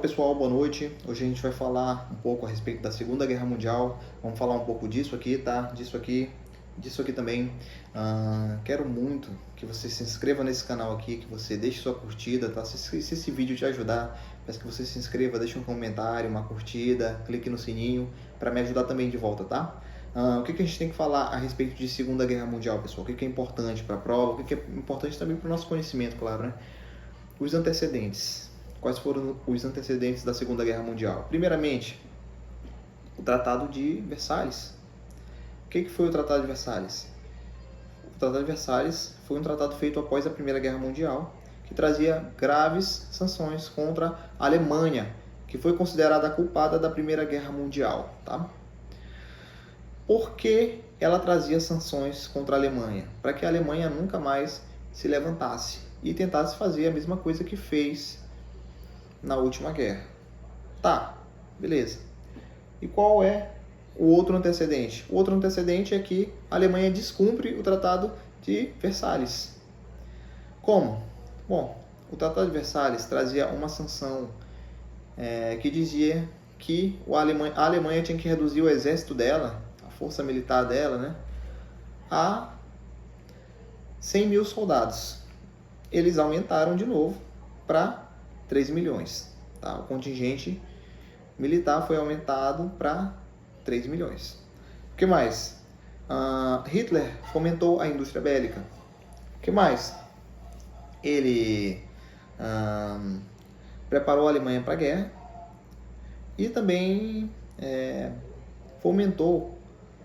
pessoal, boa noite. Hoje a gente vai falar um pouco a respeito da Segunda Guerra Mundial. Vamos falar um pouco disso aqui, tá? Disso aqui também. Quero muito que você se inscreva nesse canal aqui, que você deixe sua curtida, tá? Se esse vídeo te ajudar, peço que você se inscreva, deixe um comentário, uma curtida, clique no sininho para me ajudar também de volta, tá? O que a gente tem que falar a respeito de Segunda Guerra Mundial, pessoal? O que é importante para a prova? O que é importante também para o nosso conhecimento, claro, né? Os antecedentes. Quais foram os antecedentes da Segunda Guerra Mundial? Primeiramente, o Tratado de Versalhes. O que foi o Tratado de Versalhes? O Tratado de Versalhes foi um tratado feito após a Primeira Guerra Mundial, que trazia graves sanções contra a Alemanha, que foi considerada a culpada da Primeira Guerra Mundial. Tá? Por que ela trazia sanções contra a Alemanha? Para que a Alemanha nunca mais se levantasse e tentasse fazer a mesma coisa que fez na última guerra. Tá, beleza. E qual é o outro antecedente? O outro antecedente é que a Alemanha descumpre o Tratado de Versalhes. Como? Bom, o Tratado de Versalhes trazia uma sanção que dizia que a Alemanha tinha que reduzir o exército dela, a força militar dela, né, a 100 mil soldados. Eles aumentaram de novo para 3 milhões. Tá? O contingente militar foi aumentado para 3 milhões. O que mais? Hitler fomentou a indústria bélica. O que mais? Ele preparou a Alemanha para a guerra e também fomentou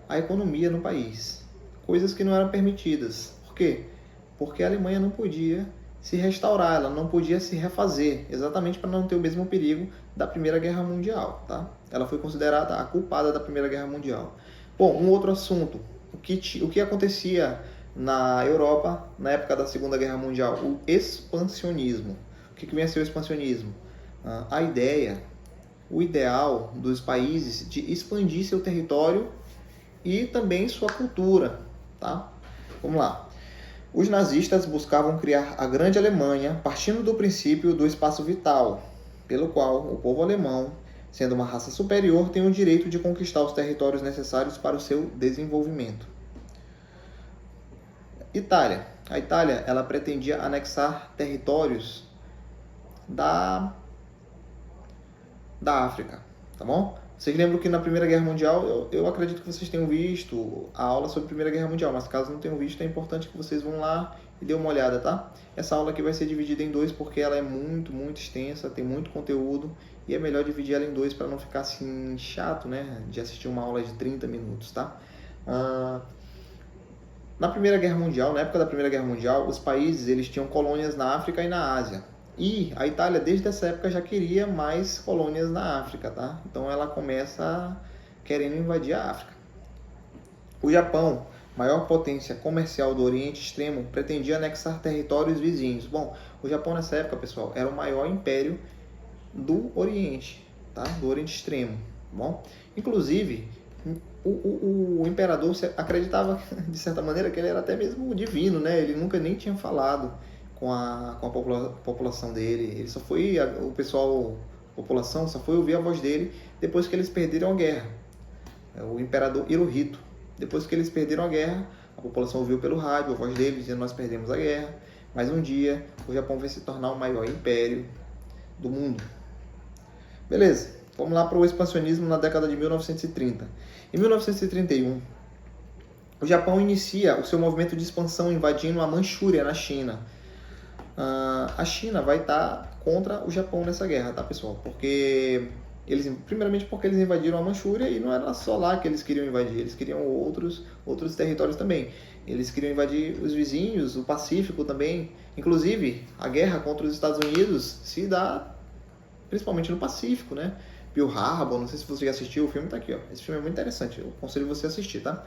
a economia no país. Coisas que não eram permitidas. Por quê? Porque a Alemanha não podia se restaurar, ela não podia se refazer, exatamente para não ter o mesmo perigo da Primeira Guerra Mundial. Tá? Ela foi considerada a culpada da Primeira Guerra Mundial. Bom, um outro assunto, o que acontecia na Europa na época da Segunda Guerra Mundial? O expansionismo. O que vem a ser o expansionismo? A ideia, o ideal dos países de expandir seu território e também sua cultura. Tá? Vamos lá. Os nazistas buscavam criar a Grande Alemanha partindo do princípio do espaço vital, pelo qual o povo alemão, sendo uma raça superior, tem o direito de conquistar os territórios necessários para o seu desenvolvimento. Itália. A Itália, ela pretendia anexar territórios da África, tá bom? Vocês lembram que na Primeira Guerra Mundial, eu acredito que vocês tenham visto a aula sobre a Primeira Guerra Mundial, mas caso não tenham visto, é importante que vocês vão lá e dêem uma olhada, tá? Essa aula aqui vai ser dividida em dois porque ela é muito, muito extensa, tem muito conteúdo e é melhor dividir ela em dois para não ficar assim chato, né? De assistir uma aula de 30 minutos, tá? Na Primeira Guerra Mundial, na época da Primeira Guerra Mundial, os países eles tinham colônias na África e na Ásia. E a Itália, desde essa época, já queria mais colônias na África, tá? Então ela começa querendo invadir a África. O Japão, maior potência comercial do Oriente Extremo, pretendia anexar territórios vizinhos. Bom, o Japão nessa época, pessoal, era o maior império do Oriente, tá? Do Oriente Extremo, bom? Inclusive, o imperador acreditava, de certa maneira, que ele era até mesmo divino, né? Ele nunca nem tinha falado com a população dele. Ele só foi, a população só foi ouvir a voz dele depois que eles perderam a guerra. O imperador Hirohito. Depois que eles perderam a guerra, a população ouviu pelo rádio a voz dele dizendo: nós perdemos a guerra, mas um dia o Japão vai se tornar o maior império do mundo. Beleza, vamos lá para o expansionismo na década de 1930. Em 1931, o Japão inicia o seu movimento de expansão invadindo a Manchúria, na China. A China vai estar contra o Japão nessa guerra, tá, pessoal? Primeiramente porque eles invadiram a Manchúria e não era só lá que eles queriam invadir, eles queriam outros territórios também. Eles queriam invadir os vizinhos, o Pacífico também. Inclusive, a guerra contra os Estados Unidos se dá principalmente no Pacífico, né? Pearl Harbor, não sei se você já assistiu, o filme tá aqui, ó. Esse filme é muito interessante, eu aconselho você a assistir, tá?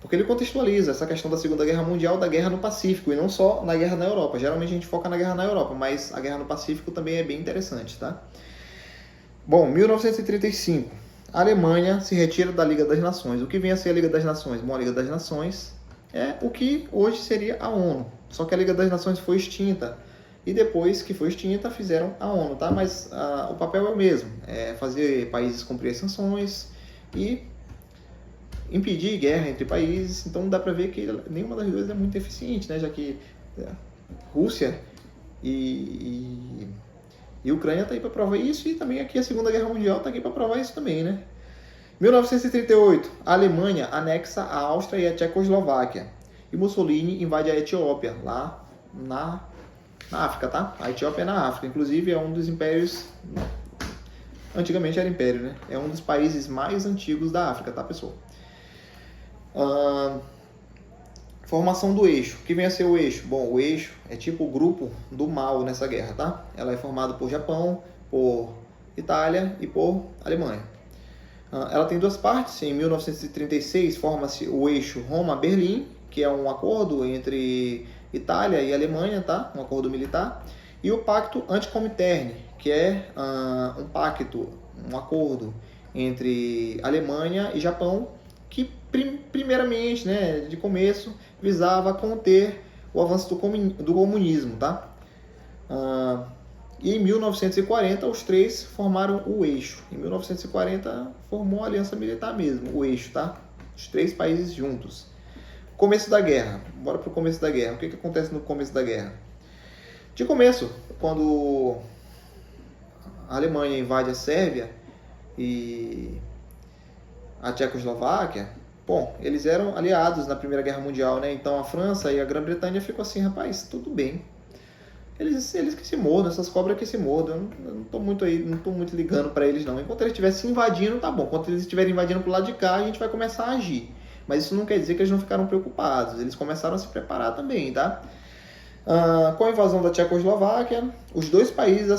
Porque ele contextualiza essa questão da Segunda Guerra Mundial, da guerra no Pacífico, e não só na guerra na Europa. Geralmente a gente foca na guerra na Europa, mas a guerra no Pacífico também é bem interessante, tá? Bom, 1935, a Alemanha se retira da Liga das Nações. O que vem a ser a Liga das Nações? Bom, a Liga das Nações é o que hoje seria a ONU. Só que a Liga das Nações foi extinta e depois que foi extinta fizeram a ONU, tá? Mas o papel é o mesmo, é fazer países cumprir as sanções e impedir guerra entre países. Então dá para ver que nenhuma das duas é muito eficiente, né? Já que Rússia e Ucrânia tá aí para provar isso, e também aqui a Segunda Guerra Mundial tá aqui para provar isso também, né? 1938, a Alemanha anexa a Áustria e a Tchecoslováquia. E Mussolini invade a Etiópia, lá na África, tá? A Etiópia é na África, inclusive é um dos impérios, antigamente era império, né? É um dos países mais antigos da África, tá, pessoal? Formação do eixo. O que vem a ser o eixo? Bom, o eixo é tipo o grupo do mal nessa guerra, tá? Ela é formada por Japão, por Itália e por Alemanha. Ela tem duas partes. Em 1936 forma-se o eixo Roma-Berlim, que é um acordo entre Itália e Alemanha, tá? Um acordo militar. E o Pacto Anticomintern, que é um acordo entre Alemanha e Japão, que primeiramente, né, de começo, visava conter o avanço do comunismo, tá? E em 1940 os três formaram o eixo. Em 1940 formou a aliança militar mesmo, o eixo, tá? Os três países juntos. Começo da guerra. Bora pro começo da guerra. O que acontece no começo da guerra? De começo, quando a Alemanha invade a Sérvia e a Tchecoslováquia, bom, eles eram aliados na Primeira Guerra Mundial, né? Então a França e a Grã-Bretanha ficou assim, rapaz, tudo bem. Eles que se mordam, essas cobras que se mordam. Eu não tô muito ligando para eles não. Enquanto eles estivessem invadindo, tá bom. Enquanto eles estiverem invadindo pro lado de cá, a gente vai começar a agir. Mas isso não quer dizer que eles não ficaram preocupados. Eles começaram a se preparar também, tá? Com a invasão da Tchecoslováquia, os dois países,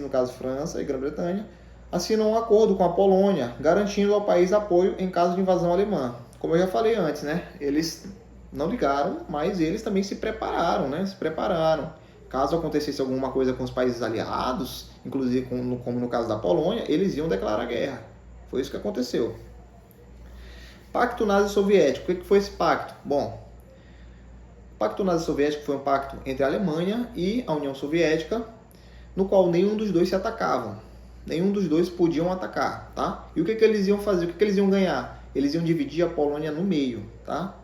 no caso França e Grã-Bretanha, assinam um acordo com a Polônia, garantindo ao país apoio em caso de invasão alemã. Como eu já falei antes, né? Eles não ligaram, mas eles também se prepararam, né? Se prepararam. Caso acontecesse alguma coisa com os países aliados, inclusive como no caso da Polônia, eles iam declarar guerra. Foi isso que aconteceu. Pacto Nazi-Soviético. O que foi esse pacto? Bom, o Pacto Nazi-Soviético foi um pacto entre a Alemanha e a União Soviética, no qual nenhum dos dois se atacavam. Nenhum dos dois podiam atacar, tá? E o que eles iam fazer? O que eles iam ganhar? Eles iam dividir a Polônia no meio, tá?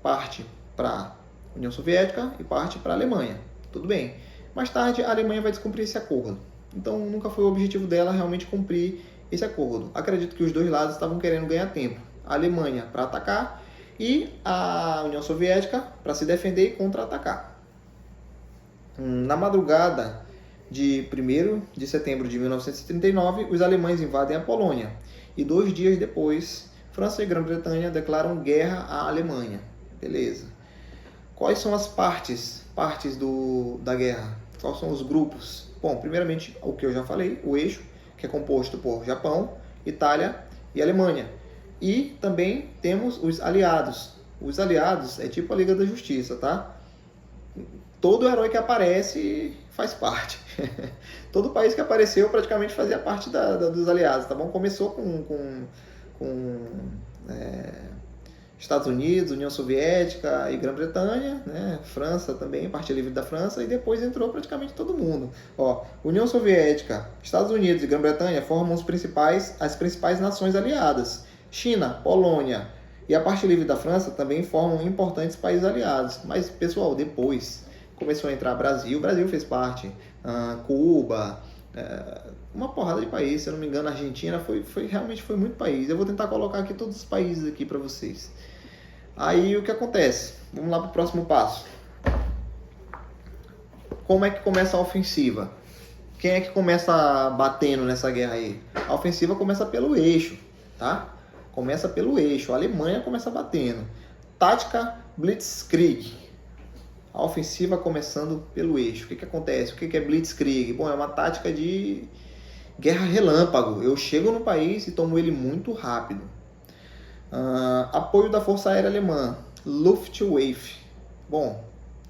Parte para a União Soviética e parte para a Alemanha. Tudo bem. Mais tarde, a Alemanha vai descumprir esse acordo. Então, nunca foi o objetivo dela realmente cumprir esse acordo. Acredito que os dois lados estavam querendo ganhar tempo. A Alemanha para atacar e a União Soviética para se defender e contra-atacar. Na madrugada de 1º de setembro de 1939, os alemães invadem a Polônia. E 2 dias depois, França e Grã-Bretanha declaram guerra à Alemanha. Beleza. Quais são as partes da guerra? Quais são os grupos? Bom, primeiramente, o que eu já falei, o eixo, que é composto por Japão, Itália e Alemanha. E também temos os aliados. Os aliados é tipo a Liga da Justiça, tá? Todo herói que aparece faz parte. Todo país que apareceu praticamente fazia parte dos aliados, tá bom? Começou com Estados Unidos, União Soviética e Grã-Bretanha, né? França também, parte livre da França, e depois entrou praticamente todo mundo. Ó, União Soviética, Estados Unidos e Grã-Bretanha formam as principais nações aliadas. China, Polônia e a parte livre da França também formam importantes países aliados. Mas, pessoal, depois começou a entrar Brasil fez parte, Cuba, uma porrada de países, se eu não me engano, a Argentina, realmente foi muito país. Eu vou tentar colocar aqui todos os países aqui para vocês. Aí o que acontece? Vamos lá para o próximo passo. Como é que começa a ofensiva? Quem é que começa batendo nessa guerra aí? A ofensiva começa pelo eixo, tá? Começa pelo eixo. A Alemanha começa batendo. Tática Blitzkrieg. A ofensiva começando pelo eixo. O que acontece? O que é Blitzkrieg? Bom, é uma tática de guerra relâmpago. Eu chego no país e tomo ele muito rápido. Apoio da Força Aérea Alemã, Luftwaffe. Bom,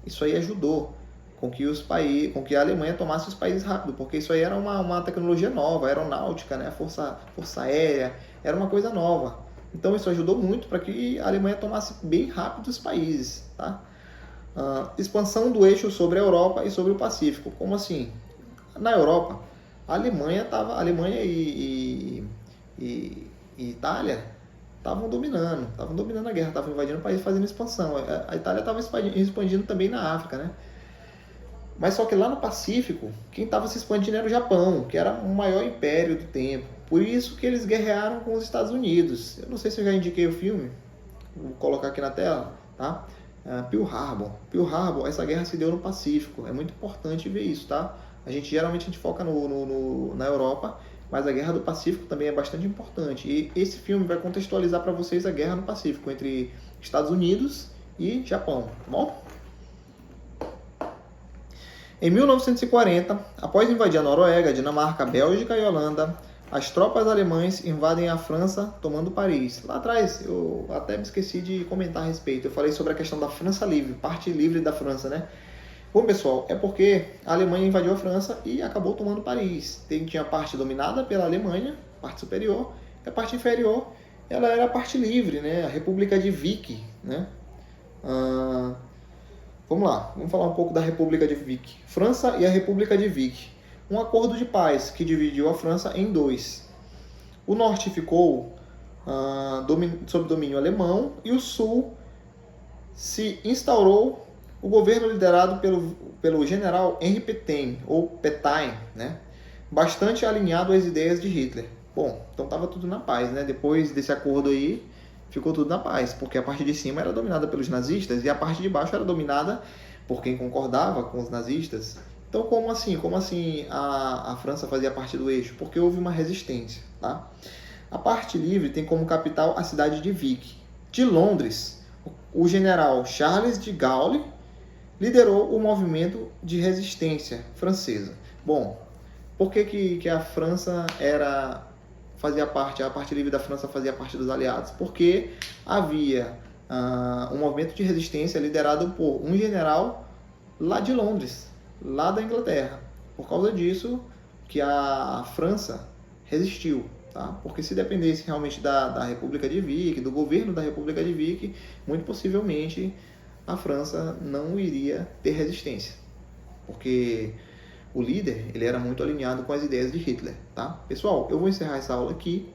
isso aí ajudou com que a Alemanha tomasse os países rápido, porque isso aí era uma tecnologia nova, aeronáutica, né? Força Aérea, era uma coisa nova. Então isso ajudou muito para que a Alemanha tomasse bem rápido os países, tá? Expansão do eixo sobre a Europa e sobre o Pacífico. Como assim? Na Europa, a Alemanha e Itália estavam dominando a guerra, estavam invadindo o país, fazendo expansão. A Itália estava expandindo também na África, né? Mas só que lá no Pacífico, quem estava se expandindo era o Japão, que era o maior império do tempo. Por isso que eles guerrearam com os Estados Unidos. Eu não sei se eu já indiquei o filme, vou colocar aqui na tela, tá? Pearl Harbor. Pearl Harbor, essa guerra se deu no Pacífico. É muito importante ver isso, tá? Geralmente a gente foca na Europa, mas a Guerra do Pacífico também é bastante importante. E esse filme vai contextualizar para vocês a Guerra no Pacífico entre Estados Unidos e Japão, tá bom? Em 1940, após invadir a Noruega, Dinamarca, Bélgica e Holanda, as tropas alemãs invadem a França, tomando Paris. Lá atrás, eu até me esqueci de comentar a respeito. Eu falei sobre a questão da França livre, parte livre da França, né? Bom, pessoal, é porque a Alemanha invadiu a França e acabou tomando Paris. Tinha a parte dominada pela Alemanha, parte superior, e a parte inferior, ela era a parte livre, né? A República de Vichy, né? Vamos lá, vamos falar um pouco da República de Vichy. França e a República de Vichy. Um acordo de paz que dividiu a França em dois. O norte ficou sob domínio alemão e o sul se instaurou o governo liderado pelo general Henri Pétain, ou Pétain, né? Bastante alinhado às ideias de Hitler. Bom, então estava tudo na paz, né? Depois desse acordo aí, ficou tudo na paz, porque a parte de cima era dominada pelos nazistas e a parte de baixo era dominada por quem concordava com os nazistas. Então, como assim a França fazia parte do eixo? Porque houve uma resistência, tá? A parte livre tem como capital a cidade de Vichy. De Londres, o general Charles de Gaulle liderou o movimento de resistência francesa. Bom, por que a França a parte livre da França fazia parte dos aliados? Porque havia um movimento de resistência liderado por um general lá de Londres, lá da Inglaterra. Por causa disso que a França resistiu, tá? Porque se dependesse realmente da República de Vichy, do governo da República de Vichy, muito possivelmente a França não iria ter resistência, porque o líder ele era muito alinhado com as ideias de Hitler, tá? Pessoal, eu vou encerrar essa aula aqui.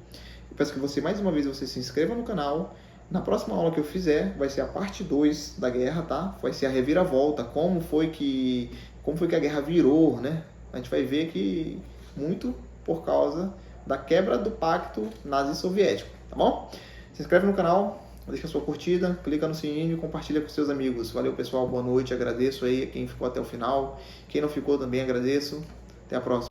Eu peço que você, mais uma vez, você se inscreva no canal. Na próxima aula que eu fizer, vai ser a parte 2 da guerra, tá? Vai ser a reviravolta, como foi que a guerra virou, né? A gente vai ver que muito por causa da quebra do pacto nazi-soviético, tá bom? Se inscreve no canal, deixa a sua curtida, clica no sininho e compartilha com seus amigos. Valeu, pessoal, boa noite, agradeço aí quem ficou até o final. Quem não ficou também agradeço. Até a próxima.